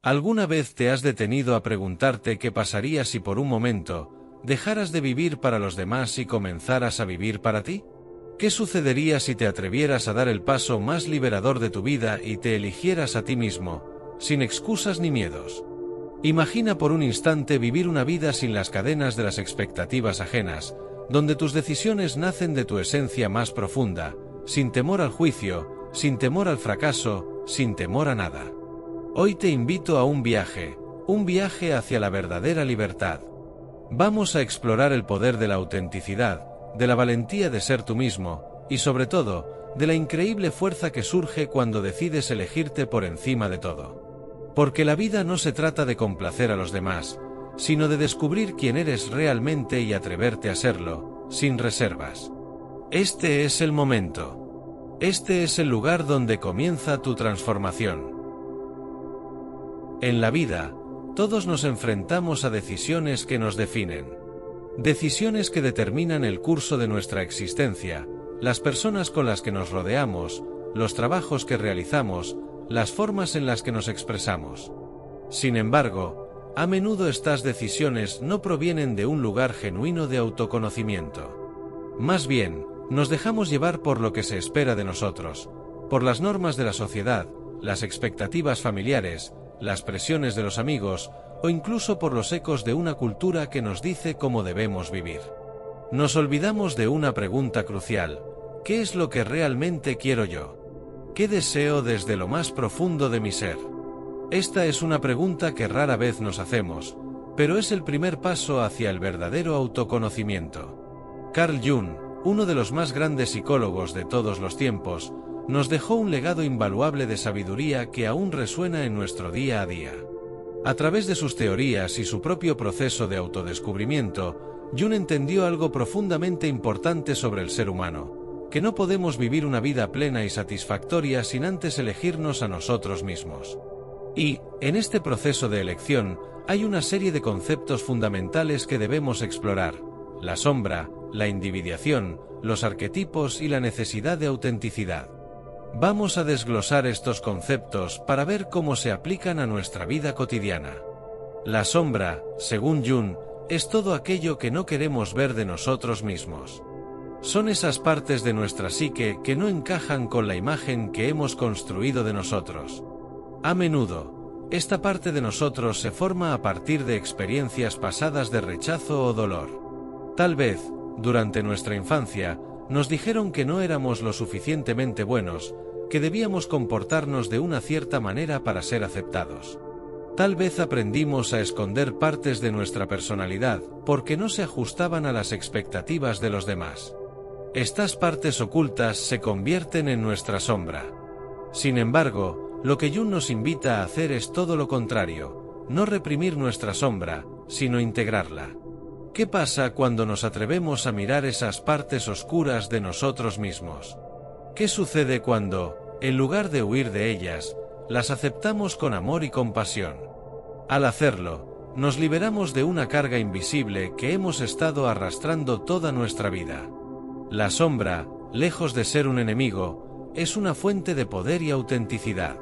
¿Alguna vez te has detenido a preguntarte qué pasaría si por un momento dejaras de vivir para los demás y comenzaras a vivir para ti? ¿Qué sucedería si te atrevieras a dar el paso más liberador de tu vida y te eligieras a ti mismo, sin excusas ni miedos? Imagina por un instante vivir una vida sin las cadenas de las expectativas ajenas, donde tus decisiones nacen de tu esencia más profunda, sin temor al juicio, sin temor al fracaso, sin temor a nada. Hoy te invito a un viaje hacia la verdadera libertad. Vamos a explorar el poder de la autenticidad, de la valentía de ser tú mismo, y sobre todo, de la increíble fuerza que surge cuando decides elegirte por encima de todo. Porque la vida no se trata de complacer a los demás, sino de descubrir quién eres realmente y atreverte a serlo, sin reservas. Este es el momento. Este es el lugar donde comienza tu transformación. En la vida, todos nos enfrentamos a decisiones que nos definen. Decisiones que determinan el curso de nuestra existencia, las personas con las que nos rodeamos, los trabajos que realizamos, las formas en las que nos expresamos. Sin embargo, a menudo estas decisiones no provienen de un lugar genuino de autoconocimiento. Más bien, nos dejamos llevar por lo que se espera de nosotros, por las normas de la sociedad, las expectativas familiares, las presiones de los amigos, o incluso por los ecos de una cultura que nos dice cómo debemos vivir. Nos olvidamos de una pregunta crucial: ¿qué es lo que realmente quiero yo? ¿Qué deseo desde lo más profundo de mi ser? Esta es una pregunta que rara vez nos hacemos, pero es el primer paso hacia el verdadero autoconocimiento. Carl Jung, uno de los más grandes psicólogos de todos los tiempos, nos dejó un legado invaluable de sabiduría que aún resuena en nuestro día a día. A través de sus teorías y su propio proceso de autodescubrimiento, Jung entendió algo profundamente importante sobre el ser humano: que no podemos vivir una vida plena y satisfactoria sin antes elegirnos a nosotros mismos. Y, en este proceso de elección, hay una serie de conceptos fundamentales que debemos explorar: la sombra, la individuación, los arquetipos y la necesidad de autenticidad. Vamos a desglosar estos conceptos para ver cómo se aplican a nuestra vida cotidiana. La sombra, según Jung, es todo aquello que no queremos ver de nosotros mismos. Son esas partes de nuestra psique que no encajan con la imagen que hemos construido de nosotros. A menudo, esta parte de nosotros se forma a partir de experiencias pasadas de rechazo o dolor. Tal vez, durante nuestra infancia, nos dijeron que no éramos lo suficientemente buenos, que debíamos comportarnos de una cierta manera para ser aceptados. Tal vez aprendimos a esconder partes de nuestra personalidad porque no se ajustaban a las expectativas de los demás. Estas partes ocultas se convierten en nuestra sombra. Sin embargo, lo que Jung nos invita a hacer es todo lo contrario: no reprimir nuestra sombra, sino integrarla. ¿Qué pasa cuando nos atrevemos a mirar esas partes oscuras de nosotros mismos? ¿Qué sucede cuando, en lugar de huir de ellas, las aceptamos con amor y compasión? Al hacerlo, nos liberamos de una carga invisible que hemos estado arrastrando toda nuestra vida. La sombra, lejos de ser un enemigo, es una fuente de poder y autenticidad.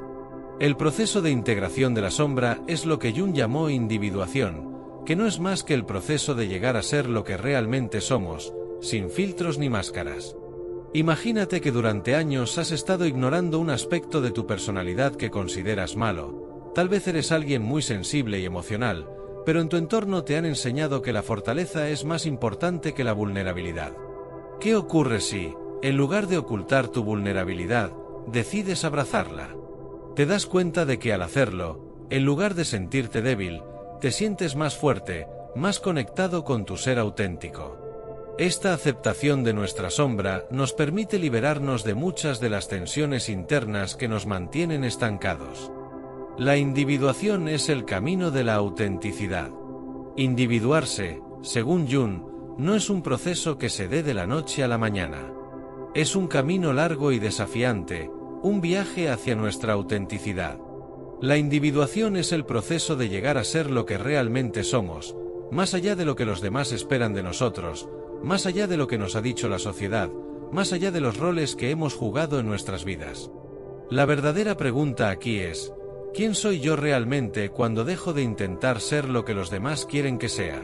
El proceso de integración de la sombra es lo que Jung llamó individuación, que no es más que el proceso de llegar a ser lo que realmente somos, sin filtros ni máscaras. Imagínate que durante años has estado ignorando un aspecto de tu personalidad que consideras malo. Tal vez eres alguien muy sensible y emocional, pero en tu entorno te han enseñado que la fortaleza es más importante que la vulnerabilidad. ¿Qué ocurre si, en lugar de ocultar tu vulnerabilidad, decides abrazarla? Te das cuenta de que al hacerlo, en lugar de sentirte débil, te sientes más fuerte, más conectado con tu ser auténtico. Esta aceptación de nuestra sombra nos permite liberarnos de muchas de las tensiones internas que nos mantienen estancados. La individuación es el camino de la autenticidad. Individuarse, según Jung, no es un proceso que se dé de la noche a la mañana. Es un camino largo y desafiante, un viaje hacia nuestra autenticidad. La individuación es el proceso de llegar a ser lo que realmente somos, más allá de lo que los demás esperan de nosotros, más allá de lo que nos ha dicho la sociedad, más allá de los roles que hemos jugado en nuestras vidas. La verdadera pregunta aquí es: ¿Quién soy yo realmente cuando dejo de intentar ser lo que los demás quieren que sea?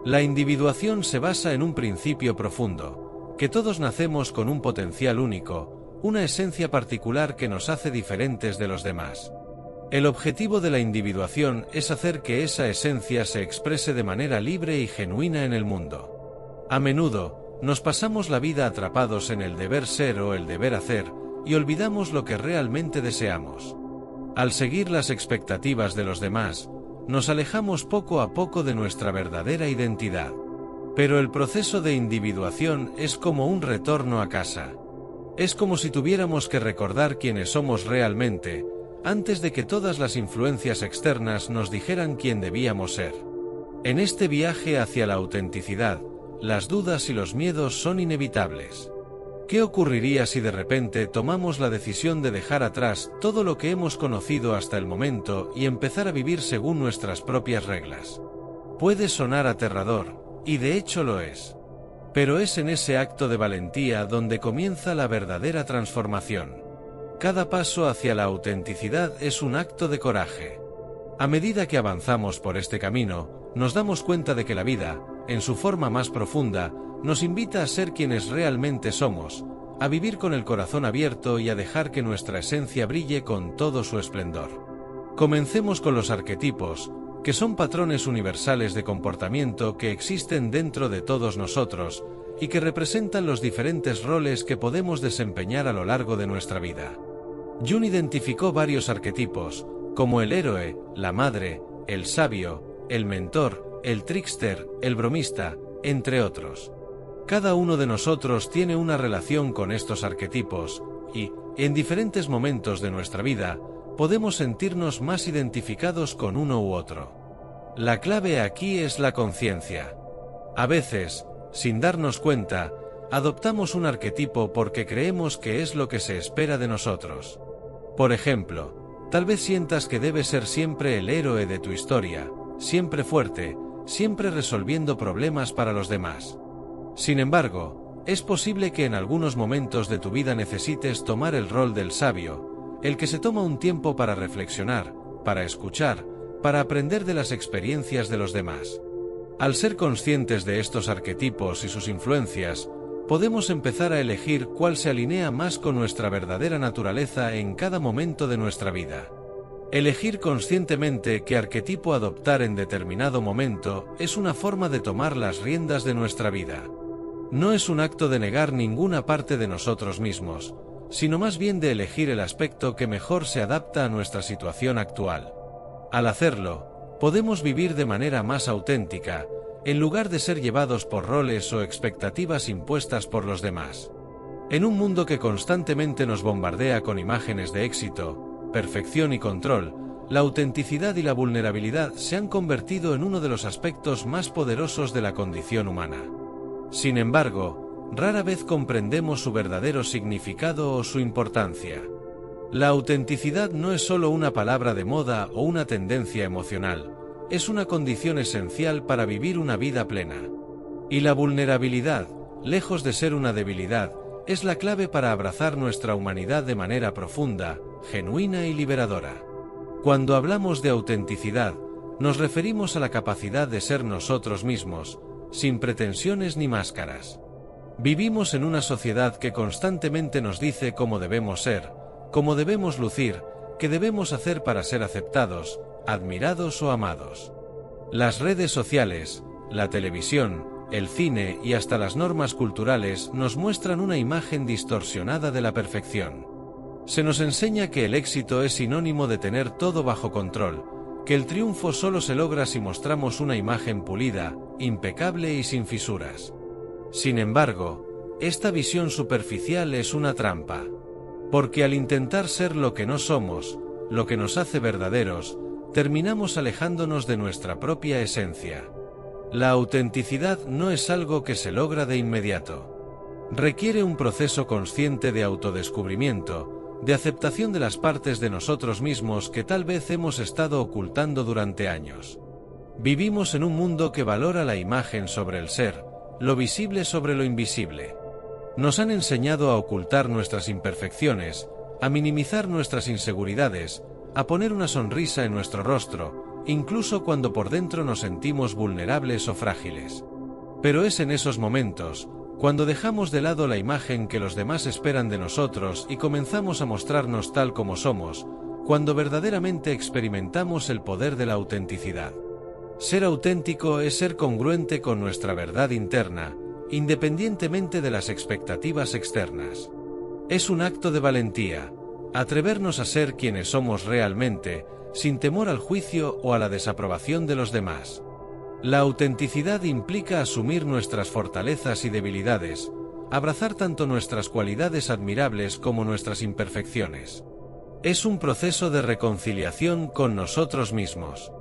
La individuación se basa en un principio profundo, que todos nacemos con un potencial único, una esencia particular que nos hace diferentes de los demás. El objetivo de la individuación es hacer que esa esencia se exprese de manera libre y genuina en el mundo. A menudo, nos pasamos la vida atrapados en el deber ser o el deber hacer, y olvidamos lo que realmente deseamos. Al seguir las expectativas de los demás, nos alejamos poco a poco de nuestra verdadera identidad. Pero el proceso de individuación es como un retorno a casa. Es como si tuviéramos que recordar quiénes somos realmente, antes de que todas las influencias externas nos dijeran quién debíamos ser. En este viaje hacia la autenticidad, las dudas y los miedos son inevitables. ¿Qué ocurriría si de repente tomamos la decisión de dejar atrás todo lo que hemos conocido hasta el momento y empezar a vivir según nuestras propias reglas? Puede sonar aterrador, y de hecho lo es. Pero es en ese acto de valentía donde comienza la verdadera transformación. Cada paso hacia la autenticidad es un acto de coraje. A medida que avanzamos por este camino, nos damos cuenta de que la vida, en su forma más profunda, nos invita a ser quienes realmente somos, a vivir con el corazón abierto y a dejar que nuestra esencia brille con todo su esplendor. Comencemos con los arquetipos, que son patrones universales de comportamiento que existen dentro de todos nosotros y que representan los diferentes roles que podemos desempeñar a lo largo de nuestra vida. Jung identificó varios arquetipos, como el héroe, la madre, el sabio, el mentor, el trickster, el bromista, entre otros. Cada uno de nosotros tiene una relación con estos arquetipos, y, en diferentes momentos de nuestra vida, podemos sentirnos más identificados con uno u otro. La clave aquí es la conciencia. A veces, sin darnos cuenta, adoptamos un arquetipo porque creemos que es lo que se espera de nosotros. Por ejemplo, tal vez sientas que debes ser siempre el héroe de tu historia, siempre fuerte, siempre resolviendo problemas para los demás. Sin embargo, es posible que en algunos momentos de tu vida necesites tomar el rol del sabio, el que se toma un tiempo para reflexionar, para escuchar, para aprender de las experiencias de los demás. Al ser conscientes de estos arquetipos y sus influencias, podemos empezar a elegir cuál se alinea más con nuestra verdadera naturaleza en cada momento de nuestra vida. Elegir conscientemente qué arquetipo adoptar en determinado momento es una forma de tomar las riendas de nuestra vida. No es un acto de negar ninguna parte de nosotros mismos, sino más bien de elegir el aspecto que mejor se adapta a nuestra situación actual. Al hacerlo, podemos vivir de manera más auténtica, en lugar de ser llevados por roles o expectativas impuestas por los demás. En un mundo que constantemente nos bombardea con imágenes de éxito, perfección y control, la autenticidad y la vulnerabilidad se han convertido en uno de los aspectos más poderosos de la condición humana. Sin embargo, rara vez comprendemos su verdadero significado o su importancia. La autenticidad no es solo una palabra de moda o una tendencia emocional, es una condición esencial para vivir una vida plena. Y la vulnerabilidad, lejos de ser una debilidad, es la clave para abrazar nuestra humanidad de manera profunda, genuina y liberadora. Cuando hablamos de autenticidad, nos referimos a la capacidad de ser nosotros mismos, sin pretensiones ni máscaras. Vivimos en una sociedad que constantemente nos dice cómo debemos ser, cómo debemos lucir, qué debemos hacer para ser aceptados, admirados o amados. Las redes sociales, la televisión, el cine y hasta las normas culturales nos muestran una imagen distorsionada de la perfección. Se nos enseña que el éxito es sinónimo de tener todo bajo control, que el triunfo solo se logra si mostramos una imagen pulida, impecable y sin fisuras. Sin embargo, esta visión superficial es una trampa. Porque al intentar ser lo que no somos, lo que nos hace verdaderos, terminamos alejándonos de nuestra propia esencia. La autenticidad no es algo que se logra de inmediato. Requiere un proceso consciente de autodescubrimiento, de aceptación de las partes de nosotros mismos que tal vez hemos estado ocultando durante años. Vivimos en un mundo que valora la imagen sobre el ser, lo visible sobre lo invisible. Nos han enseñado a ocultar nuestras imperfecciones, a minimizar nuestras inseguridades, a poner una sonrisa en nuestro rostro, incluso cuando por dentro nos sentimos vulnerables o frágiles. Pero es en esos momentos, cuando dejamos de lado la imagen que los demás esperan de nosotros y comenzamos a mostrarnos tal como somos, cuando verdaderamente experimentamos el poder de la autenticidad. Ser auténtico es ser congruente con nuestra verdad interna, independientemente de las expectativas externas. Es un acto de valentía, atrevernos a ser quienes somos realmente, sin temor al juicio o a la desaprobación de los demás. La autenticidad implica asumir nuestras fortalezas y debilidades, abrazar tanto nuestras cualidades admirables como nuestras imperfecciones. Es un proceso de reconciliación con nosotros mismos.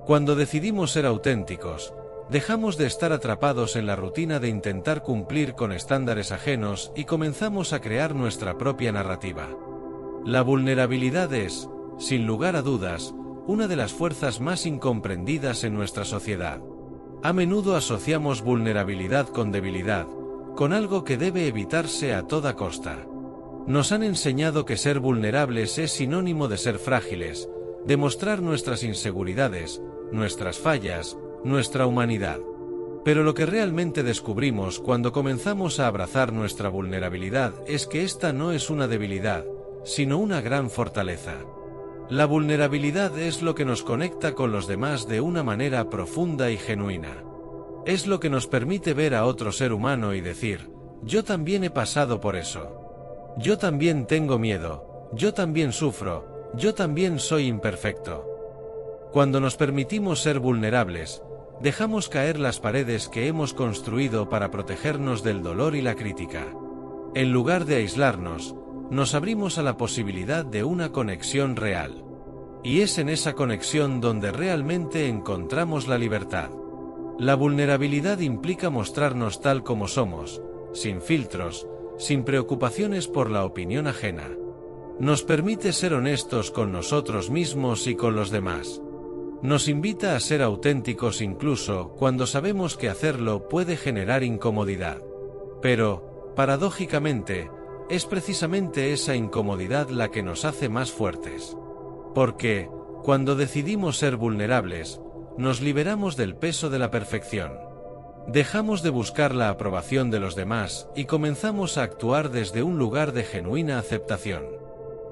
Cuando decidimos ser auténticos, dejamos de estar atrapados en la rutina de intentar cumplir con estándares ajenos y comenzamos a crear nuestra propia narrativa. La vulnerabilidad es, sin lugar a dudas, una de las fuerzas más incomprendidas en nuestra sociedad. A menudo asociamos vulnerabilidad con debilidad, con algo que debe evitarse a toda costa. Nos han enseñado que ser vulnerables es sinónimo de ser frágiles, de mostrar nuestras inseguridades, nuestras fallas, nuestra humanidad. Pero lo que realmente descubrimos cuando comenzamos a abrazar nuestra vulnerabilidad es que esta no es una debilidad, sino una gran fortaleza. La vulnerabilidad es lo que nos conecta con los demás de una manera profunda y genuina. Es lo que nos permite ver a otro ser humano y decir, yo también he pasado por eso. Yo también tengo miedo, yo también sufro, yo también soy imperfecto. Cuando nos permitimos ser vulnerables, dejamos caer las paredes que hemos construido para protegernos del dolor y la crítica. En lugar de aislarnos, nos abrimos a la posibilidad de una conexión real. Y es en esa conexión donde realmente encontramos la libertad. La vulnerabilidad implica mostrarnos tal como somos, sin filtros, sin preocupaciones por la opinión ajena. Nos permite ser honestos con nosotros mismos y con los demás. Nos invita a ser auténticos incluso cuando sabemos que hacerlo puede generar incomodidad. Pero, paradójicamente, es precisamente esa incomodidad la que nos hace más fuertes. Porque, cuando decidimos ser vulnerables, nos liberamos del peso de la perfección. Dejamos de buscar la aprobación de los demás y comenzamos a actuar desde un lugar de genuina aceptación.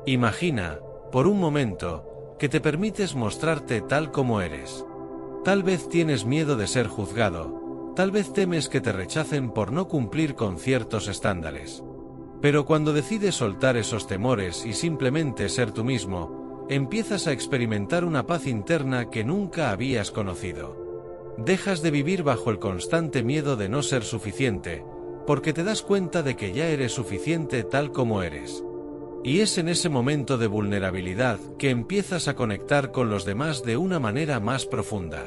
Imagina, por un momento, que te permites mostrarte tal como eres. Tal vez tienes miedo de ser juzgado, tal vez temes que te rechacen por no cumplir con ciertos estándares. Pero cuando decides soltar esos temores y simplemente ser tú mismo, empiezas a experimentar una paz interna que nunca habías conocido. Dejas de vivir bajo el constante miedo de no ser suficiente, porque te das cuenta de que ya eres suficiente tal como eres. Y es en ese momento de vulnerabilidad que empiezas a conectar con los demás de una manera más profunda.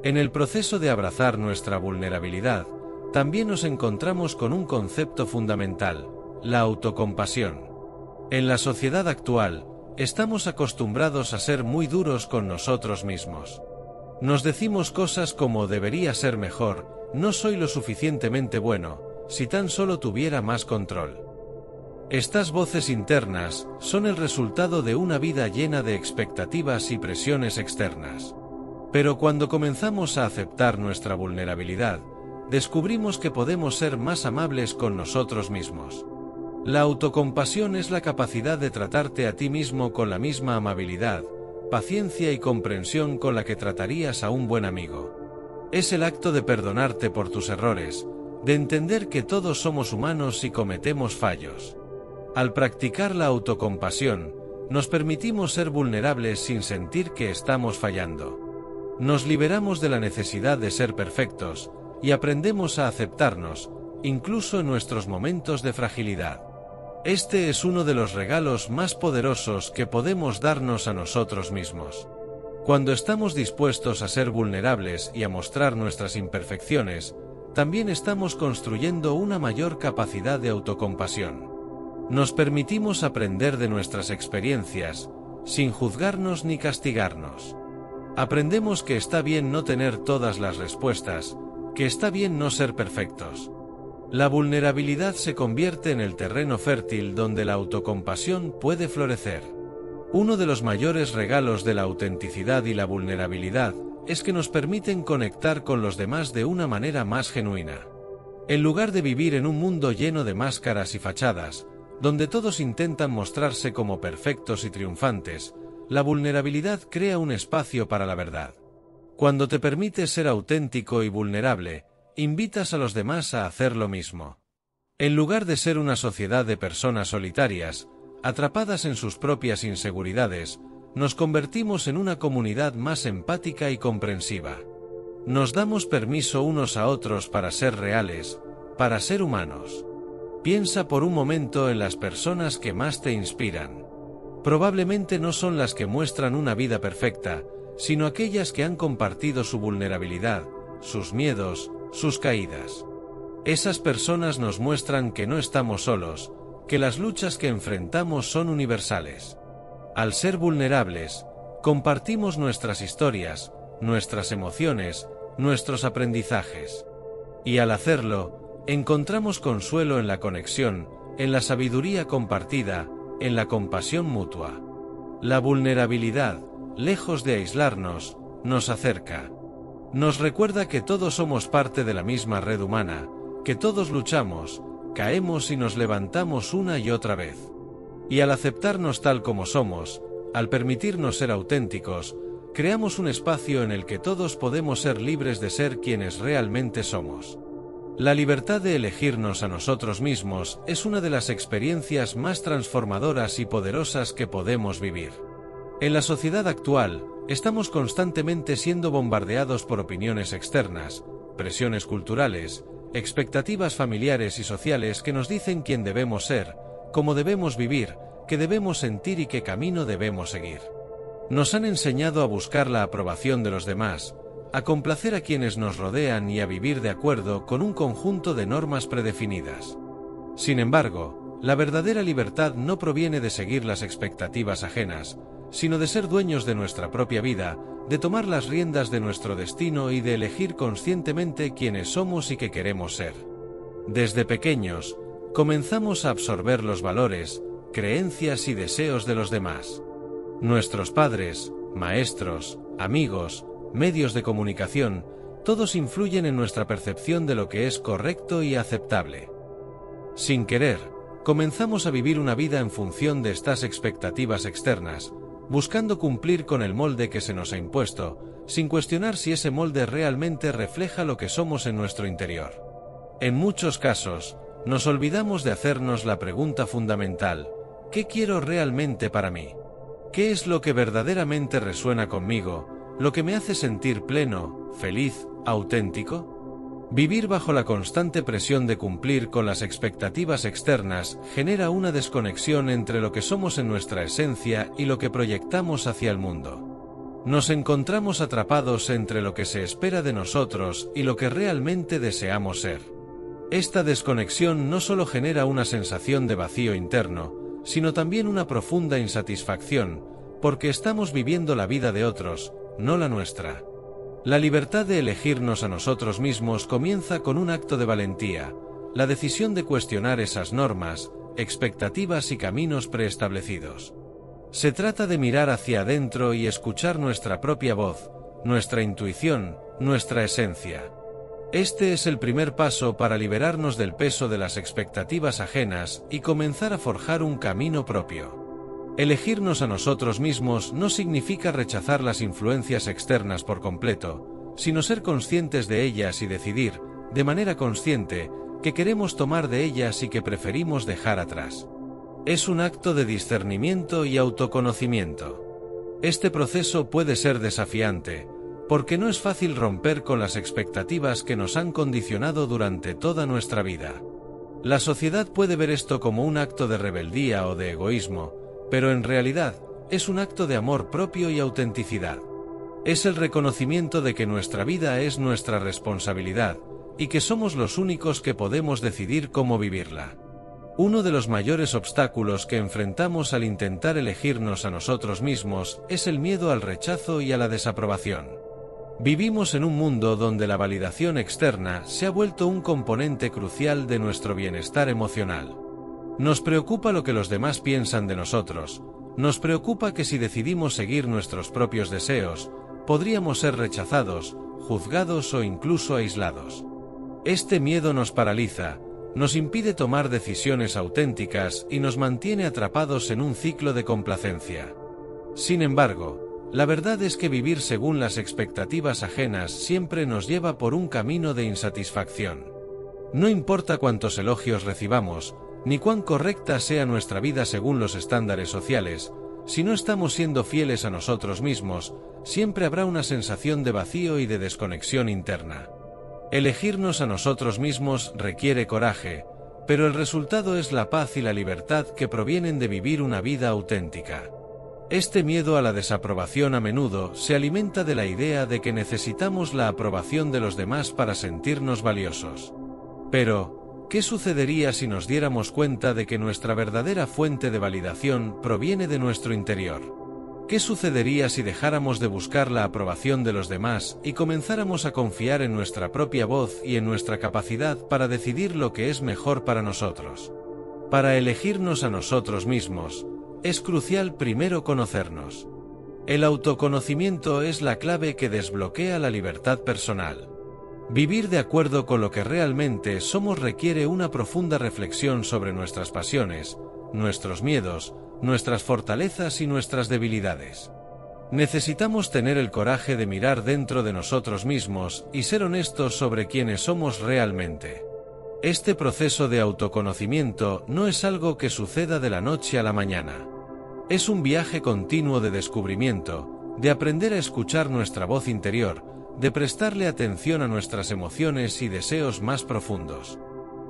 En el proceso de abrazar nuestra vulnerabilidad, también nos encontramos con un concepto fundamental, la autocompasión. En la sociedad actual, estamos acostumbrados a ser muy duros con nosotros mismos. Nos decimos cosas como debería ser mejor, no soy lo suficientemente bueno, si tan solo tuviera más control. Estas voces internas son el resultado de una vida llena de expectativas y presiones externas. Pero cuando comenzamos a aceptar nuestra vulnerabilidad, descubrimos que podemos ser más amables con nosotros mismos. La autocompasión es la capacidad de tratarte a ti mismo con la misma amabilidad, paciencia y comprensión con la que tratarías a un buen amigo. Es el acto de perdonarte por tus errores, de entender que todos somos humanos y cometemos fallos. Al practicar la autocompasión, nos permitimos ser vulnerables sin sentir que estamos fallando. Nos liberamos de la necesidad de ser perfectos, y aprendemos a aceptarnos, incluso en nuestros momentos de fragilidad. Este es uno de los regalos más poderosos que podemos darnos a nosotros mismos. Cuando estamos dispuestos a ser vulnerables y a mostrar nuestras imperfecciones, también estamos construyendo una mayor capacidad de autocompasión. Nos permitimos aprender de nuestras experiencias, sin juzgarnos ni castigarnos. Aprendemos que está bien no tener todas las respuestas, que está bien no ser perfectos. La vulnerabilidad se convierte en el terreno fértil donde la autocompasión puede florecer. Uno de los mayores regalos de la autenticidad y la vulnerabilidad es que nos permiten conectar con los demás de una manera más genuina. En lugar de vivir en un mundo lleno de máscaras y fachadas, donde todos intentan mostrarse como perfectos y triunfantes, la vulnerabilidad crea un espacio para la verdad. Cuando te permites ser auténtico y vulnerable, invitas a los demás a hacer lo mismo. En lugar de ser una sociedad de personas solitarias, atrapadas en sus propias inseguridades, nos convertimos en una comunidad más empática y comprensiva. Nos damos permiso unos a otros para ser reales, para ser humanos. Piensa por un momento en las personas que más te inspiran. Probablemente no son las que muestran una vida perfecta, sino aquellas que han compartido su vulnerabilidad, sus miedos, sus caídas. Esas personas nos muestran que no estamos solos, que las luchas que enfrentamos son universales. Al ser vulnerables, compartimos nuestras historias, nuestras emociones, nuestros aprendizajes. Y al hacerlo, encontramos consuelo en la conexión, en la sabiduría compartida, en la compasión mutua. La vulnerabilidad, lejos de aislarnos, nos acerca. Nos recuerda que todos somos parte de la misma red humana, que todos luchamos, caemos y nos levantamos una y otra vez. Y al aceptarnos tal como somos, al permitirnos ser auténticos, creamos un espacio en el que todos podemos ser libres de ser quienes realmente somos. La libertad de elegirnos a nosotros mismos es una de las experiencias más transformadoras y poderosas que podemos vivir. En la sociedad actual, estamos constantemente siendo bombardeados por opiniones externas, presiones culturales, expectativas familiares y sociales que nos dicen quién debemos ser, cómo debemos vivir, qué debemos sentir y qué camino debemos seguir. Nos han enseñado a buscar la aprobación de los demás, a complacer a quienes nos rodean y a vivir de acuerdo con un conjunto de normas predefinidas. Sin embargo, la verdadera libertad no proviene de seguir las expectativas ajenas, sino de ser dueños de nuestra propia vida, de tomar las riendas de nuestro destino y de elegir conscientemente quiénes somos y qué queremos ser. Desde pequeños, comenzamos a absorber los valores, creencias y deseos de los demás. Nuestros padres, maestros, amigos, medios de comunicación, todos influyen en nuestra percepción de lo que es correcto y aceptable. Sin querer, comenzamos a vivir una vida en función de estas expectativas externas, buscando cumplir con el molde que se nos ha impuesto, sin cuestionar si ese molde realmente refleja lo que somos en nuestro interior. En muchos casos, nos olvidamos de hacernos la pregunta fundamental: ¿qué quiero realmente para mí? ¿Qué es lo que verdaderamente resuena conmigo, lo que me hace sentir pleno, feliz, auténtico? Vivir bajo la constante presión de cumplir con las expectativas externas genera una desconexión entre lo que somos en nuestra esencia y lo que proyectamos hacia el mundo. Nos encontramos atrapados entre lo que se espera de nosotros y lo que realmente deseamos ser. Esta desconexión no solo genera una sensación de vacío interno, sino también una profunda insatisfacción, porque estamos viviendo la vida de otros, no la nuestra. La libertad de elegirnos a nosotros mismos comienza con un acto de valentía, la decisión de cuestionar esas normas, expectativas y caminos preestablecidos. Se trata de mirar hacia adentro y escuchar nuestra propia voz, nuestra intuición, nuestra esencia. Este es el primer paso para liberarnos del peso de las expectativas ajenas y comenzar a forjar un camino propio. Elegirnos a nosotros mismos no significa rechazar las influencias externas por completo, sino ser conscientes de ellas y decidir, de manera consciente, que queremos tomar de ellas y que preferimos dejar atrás. Es un acto de discernimiento y autoconocimiento. Este proceso puede ser desafiante, porque no es fácil romper con las expectativas que nos han condicionado durante toda nuestra vida. La sociedad puede ver esto como un acto de rebeldía o de egoísmo, pero en realidad, es un acto de amor propio y autenticidad. Es el reconocimiento de que nuestra vida es nuestra responsabilidad, y que somos los únicos que podemos decidir cómo vivirla. Uno de los mayores obstáculos que enfrentamos al intentar elegirnos a nosotros mismos es el miedo al rechazo y a la desaprobación. Vivimos en un mundo donde la validación externa se ha vuelto un componente crucial de nuestro bienestar emocional. Nos preocupa lo que los demás piensan de nosotros, Nos preocupa que si decidimos seguir nuestros propios deseos, podríamos ser rechazados, juzgados o incluso aislados. Este miedo nos paraliza, nos impide tomar decisiones auténticas y nos mantiene atrapados en un ciclo de complacencia. Sin embargo, la verdad es que vivir según las expectativas ajenas siempre nos lleva por un camino de insatisfacción. No importa cuántos elogios recibamos, ni cuán correcta sea nuestra vida según los estándares sociales, si no estamos siendo fieles a nosotros mismos, siempre habrá una sensación de vacío y de desconexión interna. Elegirnos a nosotros mismos requiere coraje, pero el resultado es la paz y la libertad que provienen de vivir una vida auténtica. Este miedo a la desaprobación a menudo se alimenta de la idea de que necesitamos la aprobación de los demás para sentirnos valiosos. Pero, ¿qué sucedería si nos diéramos cuenta de que nuestra verdadera fuente de validación proviene de nuestro interior? ¿Qué sucedería si dejáramos de buscar la aprobación de los demás y comenzáramos a confiar en nuestra propia voz y en nuestra capacidad para decidir lo que es mejor para nosotros? Para elegirnos a nosotros mismos, es crucial primero conocernos. El autoconocimiento es la clave que desbloquea la libertad personal. Vivir de acuerdo con lo que realmente somos requiere una profunda reflexión sobre nuestras pasiones, nuestros miedos, nuestras fortalezas y nuestras debilidades. Necesitamos tener el coraje de mirar dentro de nosotros mismos y ser honestos sobre quiénes somos realmente. Este proceso de autoconocimiento no es algo que suceda de la noche a la mañana. Es un viaje continuo de descubrimiento, de aprender a escuchar nuestra voz interior, de prestarle atención a nuestras emociones y deseos más profundos.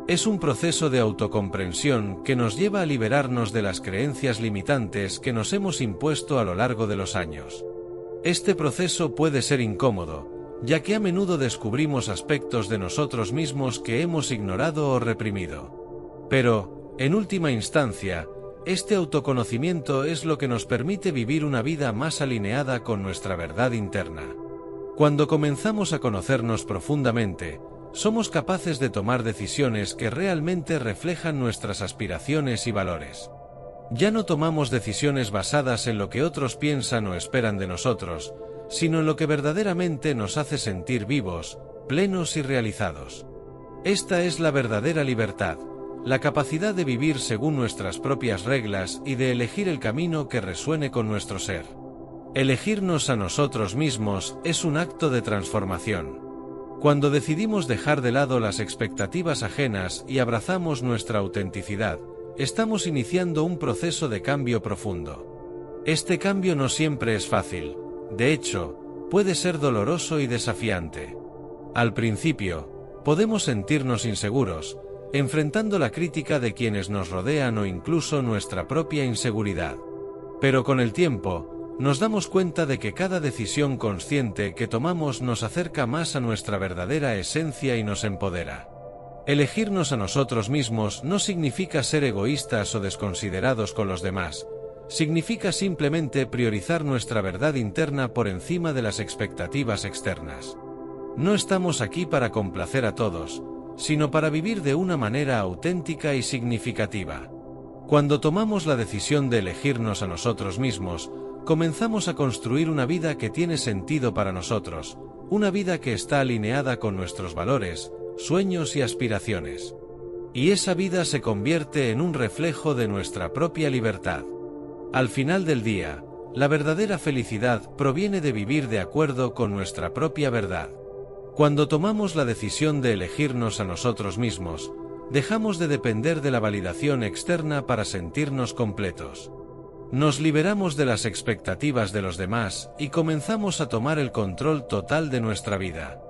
Es un proceso de autocomprensión que nos lleva a liberarnos de las creencias limitantes que nos hemos impuesto a lo largo de los años. Este proceso puede ser incómodo, ya que a menudo descubrimos aspectos de nosotros mismos que hemos ignorado o reprimido. Pero, en última instancia, este autoconocimiento es lo que nos permite vivir una vida más alineada con nuestra verdad interna. Cuando comenzamos a conocernos profundamente, somos capaces de tomar decisiones que realmente reflejan nuestras aspiraciones y valores. Ya no tomamos decisiones basadas en lo que otros piensan o esperan de nosotros, sino en lo que verdaderamente nos hace sentir vivos, plenos y realizados. Esta es la verdadera libertad, la capacidad de vivir según nuestras propias reglas y de elegir el camino que resuene con nuestro ser. Elegirnos a nosotros mismos es un acto de transformación. Cuando decidimos dejar de lado las expectativas ajenas y abrazamos nuestra autenticidad, estamos iniciando un proceso de cambio profundo. Este cambio no siempre es fácil, de hecho, puede ser doloroso y desafiante. Al principio, podemos sentirnos inseguros, enfrentando la crítica de quienes nos rodean o incluso nuestra propia inseguridad. Pero con el tiempo, nos damos cuenta de que cada decisión consciente que tomamos nos acerca más a nuestra verdadera esencia y nos empodera. Elegirnos a nosotros mismos no significa ser egoístas o desconsiderados con los demás, significa simplemente priorizar nuestra verdad interna por encima de las expectativas externas. No estamos aquí para complacer a todos, sino para vivir de una manera auténtica y significativa. Cuando tomamos la decisión de elegirnos a nosotros mismos, comenzamos a construir una vida que tiene sentido para nosotros, una vida que está alineada con nuestros valores, sueños y aspiraciones. Y esa vida se convierte en un reflejo de nuestra propia libertad. Al final del día, la verdadera felicidad proviene de vivir de acuerdo con nuestra propia verdad. Cuando tomamos la decisión de elegirnos a nosotros mismos, dejamos de depender de la validación externa para sentirnos completos. Nos liberamos de las expectativas de los demás y comenzamos a tomar el control total de nuestra vida.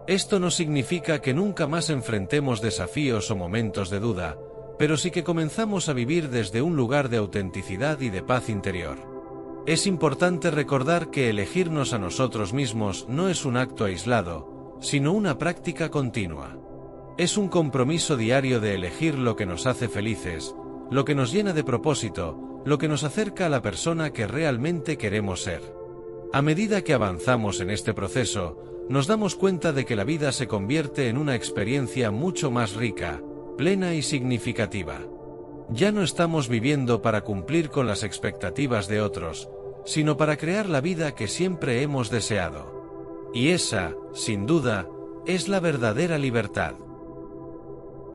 Esto no significa que nunca más enfrentemos desafíos o momentos de duda, pero sí que comenzamos a vivir desde un lugar de autenticidad y de paz interior. Es importante recordar que elegirnos a nosotros mismos no es un acto aislado, sino una práctica continua. Es un compromiso diario de elegir lo que nos hace felices, lo que nos llena de propósito, lo que nos acerca a la persona que realmente queremos ser. A medida que avanzamos en este proceso, nos damos cuenta de que la vida se convierte en una experiencia mucho más rica, plena y significativa. Ya no estamos viviendo para cumplir con las expectativas de otros, sino para crear la vida que siempre hemos deseado. Y esa, sin duda, es la verdadera libertad.